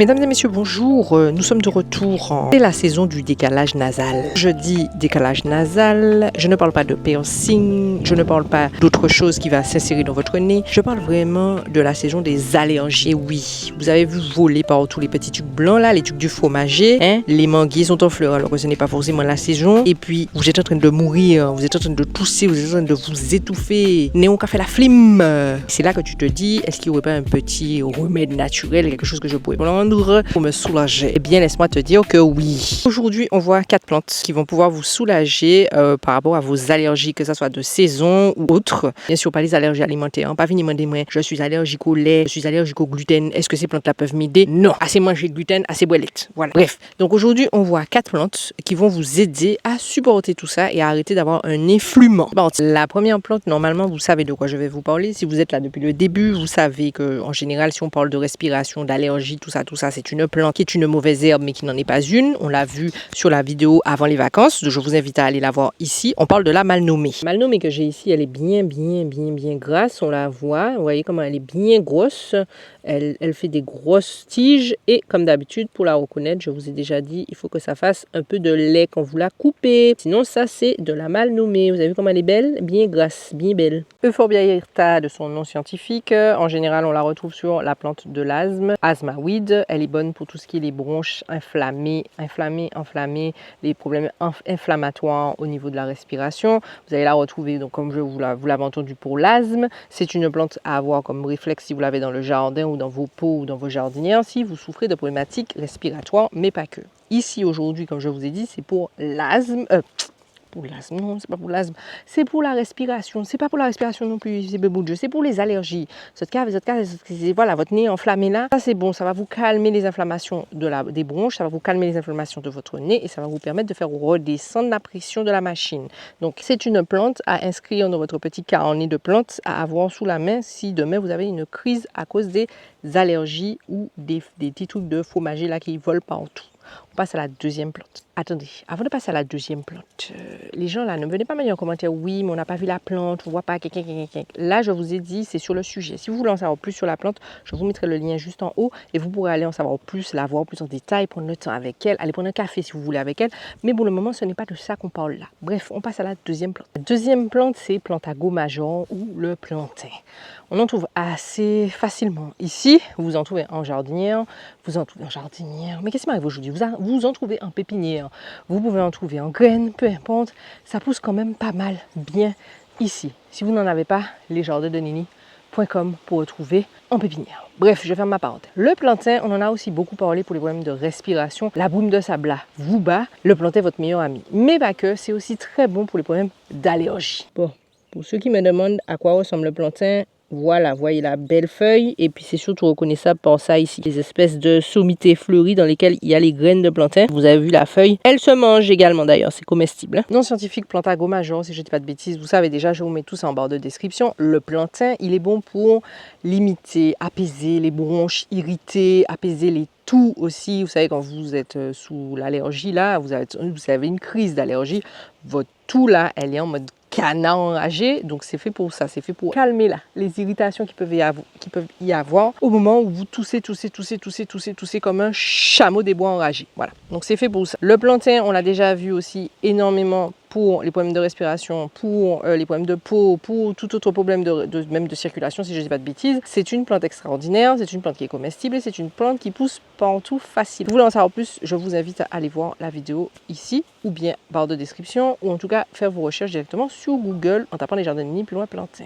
Mesdames et messieurs, bonjour. Nous sommes de retour. C'est la saison du décalage nasal. Je dis décalage nasal, je ne parle pas de piercing, je ne parle pas d'autre chose qui va s'insérer dans votre nez. Je parle vraiment de la saison des allergies. Et oui, vous avez vu voler partout les petits trucs blancs là, les trucs du fromager. Les manguiers sont en fleurs alors que ce n'est pas forcément la saison. Et puis, vous êtes en train de mourir, vous êtes en train de tousser, vous êtes en train de vous étouffer. Néon qu'a fait la flemme. C'est là que tu te dis, est-ce qu'il n'y aurait pas un petit remède naturel, quelque chose que je pourrais prendre pour me soulager? Eh bien, laisse-moi te dire que oui. Aujourd'hui, on voit 4 plantes qui vont pouvoir vous soulager par rapport à vos allergies, que ce soit de saison ou autre. Bien sûr, pas les allergies alimentaires. Pas venir me demander, je suis allergique au lait, je suis allergique au gluten. Est-ce que ces plantes-là peuvent m'aider? Non. Assez manger de gluten, assez boilette. Voilà. Bref. Donc aujourd'hui, on voit 4 plantes qui vont vous aider à supporter tout ça et à arrêter d'avoir un effluement. Bon, la première plante, normalement, vous savez de quoi je vais vous parler. Si vous êtes là depuis le début, vous savez que en général, si on parle de respiration, d'allergie, tout ça, c'est une plante qui est une mauvaise herbe, mais qui n'en est pas une. On l'a vu sur la vidéo avant les vacances. Je vous invite à aller la voir ici. On parle de la malnommée. La malnommée que j'ai ici, elle est bien grasse. On la voit. Vous voyez comment elle est bien grosse. Elle fait des grosses tiges. Et comme d'habitude, pour la reconnaître, je vous ai déjà dit, il faut que ça fasse un peu de lait quand vous la coupez. Sinon, ça, c'est de la malnommée. Vous avez vu comment elle est belle? Bien grasse, bien belle. Euphorbia aerta de son nom scientifique. En général, on la retrouve sur la plante de l'asthme. Asthma weed. Elle est bonne pour tout ce qui est les bronches inflammées, les problèmes inflammatoires au niveau de la respiration. Vous allez la retrouver, donc comme vous l'avez entendu, pour l'asthme. C'est une plante à avoir comme réflexe si vous l'avez dans le jardin ou dans vos pots ou dans vos jardinières, si vous souffrez de problématiques respiratoires, mais pas que. Ici, aujourd'hui, comme je vous ai dit, c'est pour l'asthme. Pour l'asthme, non, c'est pas pour l'asthme, c'est pour la respiration. C'est pas pour la respiration non plus, c'est bout de jeu, c'est pour les allergies. Voilà, votre nez enflammé là, ça c'est bon, ça va vous calmer les inflammations des bronches, ça va vous calmer les inflammations de votre nez et ça va vous permettre de faire redescendre la pression de la machine. Donc c'est une plante à inscrire dans votre petit carnet de plantes à avoir sous la main si demain vous avez une crise à cause des allergies ou des petits trucs de fromager là qui volent partout. On passe à la deuxième plante. Attendez, avant de passer à la deuxième plante, les gens là, ne venez pas me dire en commentaire, oui, mais on n'a pas vu la plante, on voit pas, Là, je vous ai dit, c'est sur le sujet. Si vous voulez en savoir plus sur la plante, je vous mettrai le lien juste en haut et vous pourrez aller en savoir plus, la voir plus en détail, prendre le temps avec elle, aller prendre un café si vous voulez avec elle. Mais pour le moment, ce n'est pas de ça qu'on parle là. Bref, on passe à la deuxième plante. La deuxième plante, c'est Plantago major ou le plantain. On en trouve assez facilement ici. Vous en trouvez en jardinière. Mais qu'est-ce qui m'arrive aujourd'hui? Vous en trouvez en pépinière. Vous pouvez en trouver en graines, peu importe. Ça pousse quand même pas mal bien ici. Si vous n'en avez pas, lesjardindenini.com pour retrouver en pépinière. Bref, je ferme ma parenthèse. Le plantain, on en a aussi beaucoup parlé pour les problèmes de respiration. La brume de sable là vous bat. Le plantain est votre meilleur ami. Mais pas que, c'est aussi très bon pour les problèmes d'allergie. Bon, pour ceux qui me demandent à quoi ressemble le plantain, voilà, voyez la belle feuille et puis c'est surtout reconnaissable par ça ici, les espèces de sommités fleuries dans lesquelles il y a les graines de plantain. Vous avez vu la feuille, elle se mange également d'ailleurs, c'est comestible. Non scientifique Plantago major, si je ne dis pas de bêtises, vous savez déjà, je vous mets tout ça en barre de description. Le plantain, il est bon pour limiter, apaiser les bronches irritées, apaiser les toux aussi. Vous savez, quand vous êtes sous l'allergie là, vous avez une crise d'allergie, votre toux là, elle est en mode canard enragé, donc c'est fait pour ça, c'est fait pour calmer là les irritations qui peuvent y avoir au moment où vous toussez comme un chameau des bois enragé. Voilà, donc c'est fait pour ça. Le plantain, on l'a déjà vu aussi énormément pour les problèmes de respiration, pour les problèmes de peau, pour tout autre problème même de circulation, si je ne dis pas de bêtises. C'est une plante extraordinaire, c'est une plante qui est comestible et c'est une plante qui pousse partout facile. Si vous voulez en savoir plus, je vous invite à aller voir la vidéo ici ou bien barre de description ou en tout cas faire vos recherches directement sur Google en tapant les jardins de Nini plus loin plantain.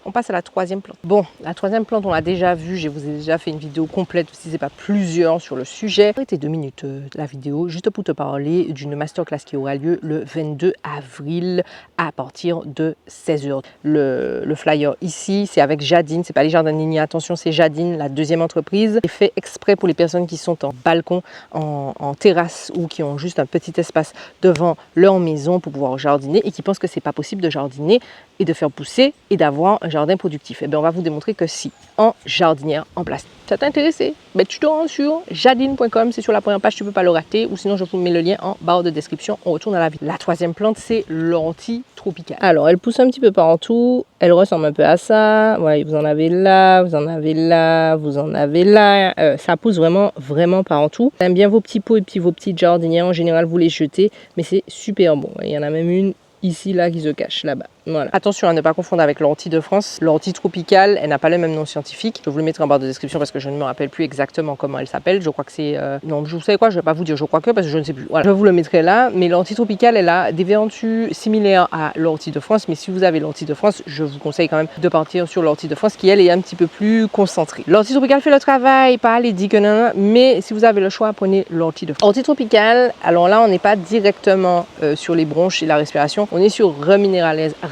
On passe à la troisième plante. Bon, la troisième plante, on l'a déjà vue. Je vous ai déjà fait une vidéo complète, si ce n'est pas plusieurs, sur le sujet. Arrêtez 2 minutes la vidéo, juste pour te parler d'une masterclass qui aura lieu le 22 avril à partir de 16h. Le flyer ici, c'est avec Jadine. C'est pas les Jardins de Nini, attention, c'est Jadine, la deuxième entreprise. C'est fait exprès pour les personnes qui sont en balcon, en terrasse ou qui ont juste un petit espace devant leur maison pour pouvoir jardiner et qui pensent que c'est pas possible de jardiner et de faire pousser et d'avoir un jardin productif. Et bien, on va vous démontrer que si, en jardinière en plastique. Ça t'a intéressé? Ben, tu te rends sur jadine.com, c'est sur la première page, tu ne peux pas le rater, ou sinon je vous mets le lien en barre de description. On retourne à la vidéo. La troisième plante, c'est l'ortie tropicale. Alors, elle pousse un petit peu partout. Elle ressemble un peu à ça. Voilà, vous en avez là, vous en avez là, vous en avez là. Ça pousse vraiment, vraiment partout. J'aime bien vos petits pots et puis vos petites jardinières. En général, vous les jetez, mais c'est super bon. Il y en a même une ici, là, qui se cache là-bas. Voilà. Attention à ne pas confondre avec l'ortie de France. L'ortie tropicale, elle n'a pas le même nom scientifique. Je vous le mettrai en barre de description parce que je ne me rappelle plus exactement comment elle s'appelle. Je crois que c'est... Non, vous savez quoi, je ne vais pas vous dire je crois que parce que je ne sais plus. Voilà. Je vous le mettrai là. Mais l'ortie tropicale, elle a des vertus similaires à l'ortie de France. Mais si vous avez l'ortie de France, je vous conseille quand même de partir sur l'ortie de France qui, elle, est un petit peu plus concentrée. L'ortie tropicale fait le travail, pas les dit que non. Mais si vous avez le choix, prenez l'ortie de France. L'ortie tropicale, alors là, on n'est pas directement sur les bronches et la respiration. On est sur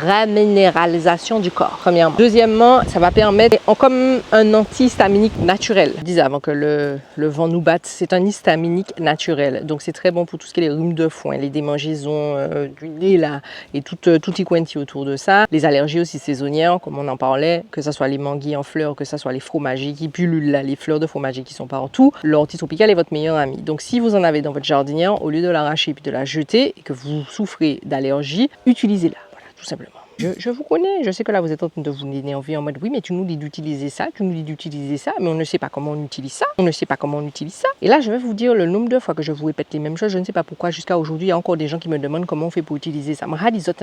reminéralisation du corps, premièrement. Deuxièmement, ça va permettre, comme un antihistaminique naturel. Je disais avant que le vent nous batte, c'est un histaminique naturel. Donc c'est très bon pour tout ce qui est les rhumes de foin, les démangeaisons du nez là, et tout y quanti autour de ça. Les allergies aussi saisonnières, comme on en parlait, que ce soit les manguiers en fleurs, que ce soit les fromagiers qui pullulent là, les fleurs de fromager qui sont partout. L'ortie tropicale est votre meilleur ami. Donc si vous en avez dans votre jardinière, au lieu de l'arracher puis de la jeter et que vous souffrez d'allergie, utilisez-la, voilà, tout simplement. Je vous connais, je sais que là vous êtes en train de vous énerver en mode oui mais tu nous dis d'utiliser ça, tu nous dis d'utiliser ça, mais on ne sait pas comment on utilise ça, on ne sait pas comment on utilise ça. Et là je vais vous dire le nombre de fois que je vous répète les mêmes choses, je ne sais pas pourquoi jusqu'à aujourd'hui il y a encore des gens qui me demandent comment on fait pour utiliser ça.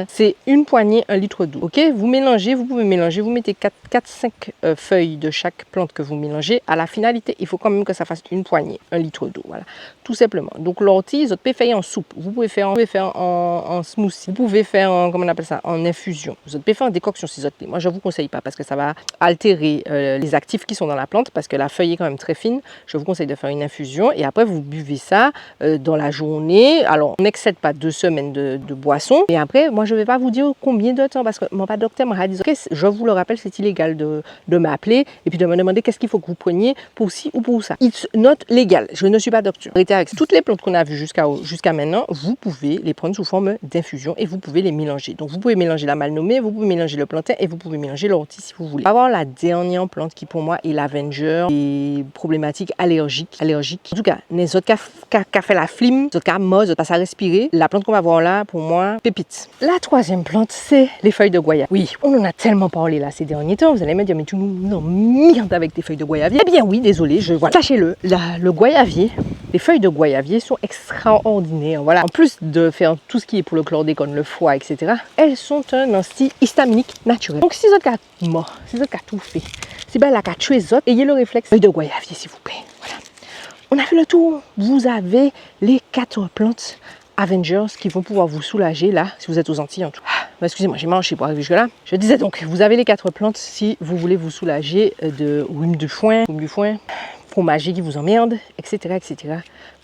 C'est une poignée, 1 litre d'eau, ok? Vous mélangez, vous pouvez mélanger, vous mettez 4-5 feuilles de chaque plante que vous mélangez. À la finalité, il faut quand même que ça fasse une poignée, 1 litre d'eau, voilà, tout simplement. Donc l'ortie, vous pouvez faire en soupe, vous pouvez faire en smoothie, vous pouvez faire en, comment on appelle ça, en infusion. Vous pouvez faire en décoction si vous êtes. Moi, je ne vous conseille pas parce que ça va altérer les actifs qui sont dans la plante parce que la feuille est quand même très fine. Je vous conseille de faire une infusion et après, vous buvez ça dans la journée. Alors, on n'excède pas 2 semaines de boisson. Et après, moi, je ne vais pas vous dire combien de temps parce que mon docteur m'a dit okay, je vous le rappelle, c'est illégal de m'appeler et puis de me demander qu'est-ce qu'il faut que vous preniez pour ci ou pour ça. It's not légal. Je ne suis pas docteur. Arrêtez avec toutes les plantes qu'on a vues jusqu'à maintenant, vous pouvez les prendre sous forme d'infusion et vous pouvez les mélanger. Donc, vous pouvez mélanger la mal nommée, vous pouvez mélanger le plantain et vous pouvez mélanger l'ortie si vous voulez. On va voir la dernière plante qui pour moi est l'Avenger et problématique allergique. En tout cas, les autres qui a fait la flime, les autres qui a mort, les autres pas à respirer. La plante qu'on va voir là, pour moi, pépite. La troisième plante, c'est les feuilles de goyave. Oui, on en a tellement parlé là ces derniers temps. Vous allez me dire, mais tu nous emmerdes avec tes feuilles de goyavier. Eh bien oui, désolé, voilà. Sachez-le, le goyavier, les feuilles de goyavier sont extraordinaires. Voilà. En plus de faire tout ce qui est pour le chlordécone, le foie, etc., elles sont un antihistaminique naturel. Donc si vous avez mort, si vous avez tout fait, si vous avez tué les autres, ayez le réflexe feuille de goyavier s'il vous plaît. Voilà. On a fait le tour. Vous avez les 4 plantes Avengers qui vont pouvoir vous soulager là, si vous êtes aux Antilles en tout. Excusez-moi, j'ai mangé pour arriver jusque-là. Je disais donc, vous avez les 4 plantes si vous voulez vous soulager de rhume du foin, fromager qui vous emmerde, etc., etc.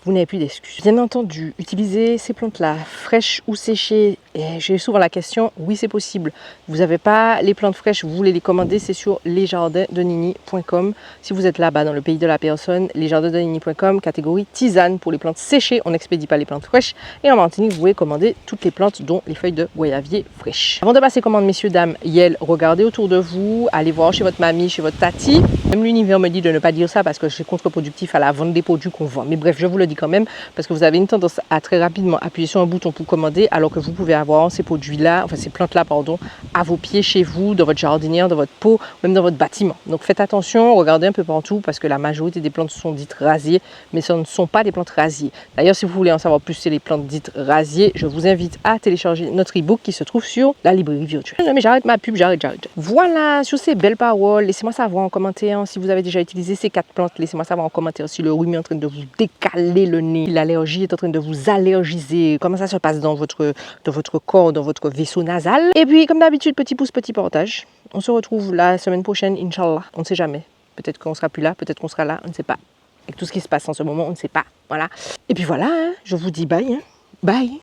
Vous n'avez plus d'excuses. Bien entendu, utiliser ces plantes-là fraîches ou séchées. Et j'ai souvent la question, oui c'est possible. Vous n'avez pas les plantes fraîches, vous voulez les commander, c'est sur lesjardindenini.com. Si vous êtes là-bas dans le pays de la personne, lesjardindenini.com, catégorie tisane pour les plantes séchées. On n'expédie pas les plantes fraîches. Et en Martinique, vous pouvez commander toutes les plantes, dont les feuilles de goyavier fraîches. Avant de passer commande, messieurs, dames, Yel, regardez autour de vous, allez voir chez votre mamie, chez votre tati. Même l'univers me dit de ne pas dire ça parce que c'est contre-productif à la vente des produits qu'on vend. Mais bref, je vous le dis quand même parce que vous avez une tendance à très rapidement appuyer sur un bouton pour commander alors que vous pouvez avoir ces produits-là, enfin ces plantes-là, pardon, à vos pieds chez vous, dans votre jardinière, dans votre pot, même dans votre bâtiment. Donc faites attention, regardez un peu partout parce que la majorité des plantes sont dites rasiers, mais ce ne sont pas des plantes rasiers. D'ailleurs, si vous voulez en savoir plus sur les plantes dites rasiers, je vous invite à télécharger notre e-book qui se trouve sur la librairie virtuelle. Non mais j'arrête ma pub, j'arrête. Voilà, sur ces belles paroles, laissez-moi savoir en commentaire si vous avez déjà utilisé ces 4 plantes. Laissez-moi savoir en commentaire si le rhume est en train de vous décaler le nez, si l'allergie est en train de vous allergiser, comment ça se passe dans votre corps, dans votre vaisseau nasal. Et puis, comme d'habitude, petit pouce, petit partage. On se retrouve la semaine prochaine, Inch'Allah. On ne sait jamais. Peut-être qu'on sera plus là, peut-être qu'on sera là, on ne sait pas. Avec tout ce qui se passe en ce moment, on ne sait pas. Voilà. Et puis voilà, hein, je vous dis bye. Hein. Bye.